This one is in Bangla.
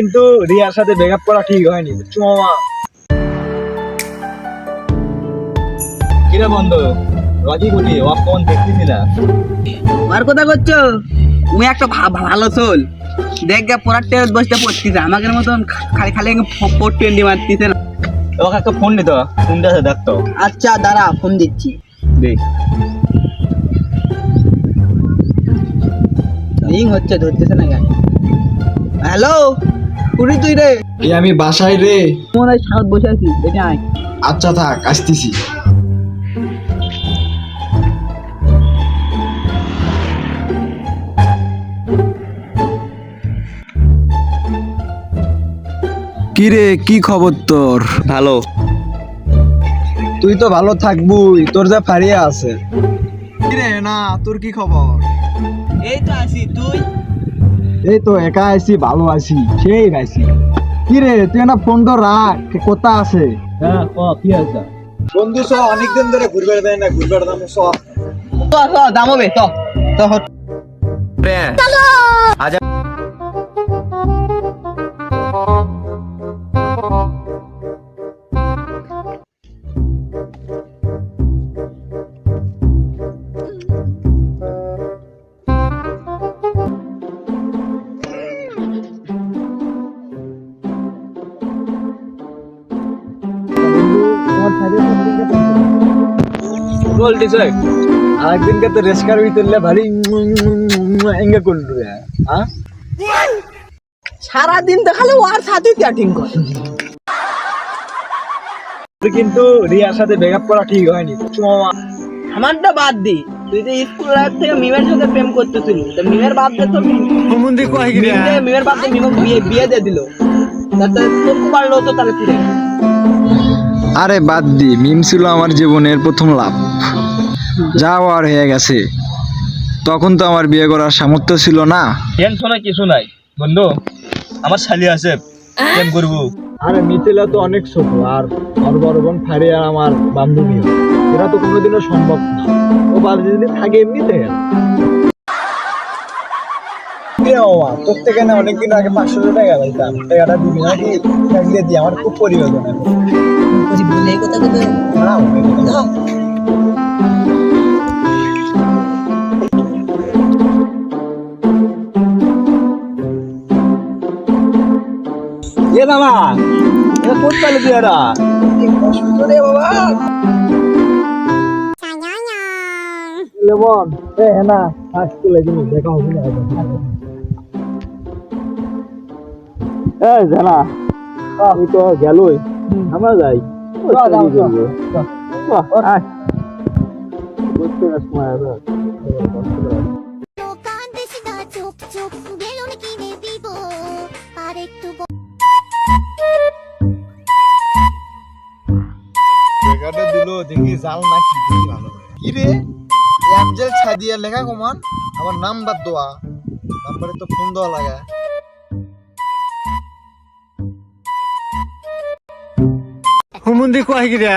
কিন্তু রিয়ার সাথে ব্রেকআপ করা ঠিক হয়নি, বুঝছো মামা? কিরে বন্ধু, রাজি গুটি ওয়াক ফোন দেখতেছি না। আর কথা করছো? তুমি একটা ভালো চল দেখ গা, পড়ার টেবিল বসতে পড়তিস আমাকে মতন খালি খালি 420 মারতিস না। ওকে একটা ফোন নিত, ফোনটা আছে দেখতো। আচ্ছা দাঁড়া, ফোন দিচ্ছি। দেখ রিং হচ্ছে, ধরতেছে না কেন? হ্যালো, কুড়ি তুই রে? আমি বাসায় রে। মনে হয় সাউথ বসে আছিস, এটা আয়। আচ্ছা থাক, আসতেছি। কি রে, কি খবর তোর? ভালো। তুই তো ভালো থাকবি, তোর যা ফারিয়া আছে। কি রে না, তোর কি খবর? এই তো আসি, তুই? এই তো একা আছি, ভালো আছি, সেই আছি। কি রে তুই না ফোন তো রাখ, কোথা আছে? হ্যাঁ কি আছে? বন্ধু স অনেকদিন ধরে ঘুরবে দেয় না, ঘুরবে দাম স। তো দাম হবে তো তো বলতিস আরেকদিনকে তো রেস্কার ভিতরলে ভারী এঙ্গে করলু রে। হ্যাঁ, সারাদিন তো খালি ওর সাথে চ্যাটিং কর। কিন্তু রিয়ার সাথে ব্রেকআপ করা ঠিক হয়নি, বুঝছো মামা? আমারটা বাদ দি, তুই যে স্কুল লাইফ থেকে মিমের সাথে প্রেম করতেছিলি, তো মিমের বাপ যে তোর মিমের বাপ যে মিমক বিয়ে দিয়ে দিল, তাতে তোর পারলো তো তাহলে ফিরে। আরে বাদ দি, মিম ছিল আমার জীবনের প্রথম লাভ, যা আর হয়ে গেছে। তখন তো আমার বিয়ে করার সামর্থ্য ছিল না। টেনশনে কিছু নাই বন্ধু, আমার শালি আছে, প্রেম করবো। আরে মিথিলা তো অনেক ছোট, আর ওর বড় বোন ফারিয়া আমার বান্ধবী, এরা তো কোনোদিনও সম্ভব না। ও বাড়ি যদি থাকে এমনিতে গেল। তোর থেকে না অনেকদিন আগে 500 টাকা পাইতাম, টাকাটা দিবি নাকি? দিয়ে দি, আমার খুব প্রয়োজন এখন। এই কথা কিন্তু এ মামা, এ কোন চালু দিয়ে এরা? রে বাবা, লেমন এ না ফাস্ট চলে গেল, দেখা হবে না। এই জানা আমি তো গেলই, আমরা যাই। দিল দেখি জাল নাকি ভালো। কি রে এঞ্জেল ছাদিয়া লেখা কমান, আমার নাম্বার দেওয়া, নাম্বারে তো ফোন দেওয়া লাগা। হুমুন্দি কয় গিরা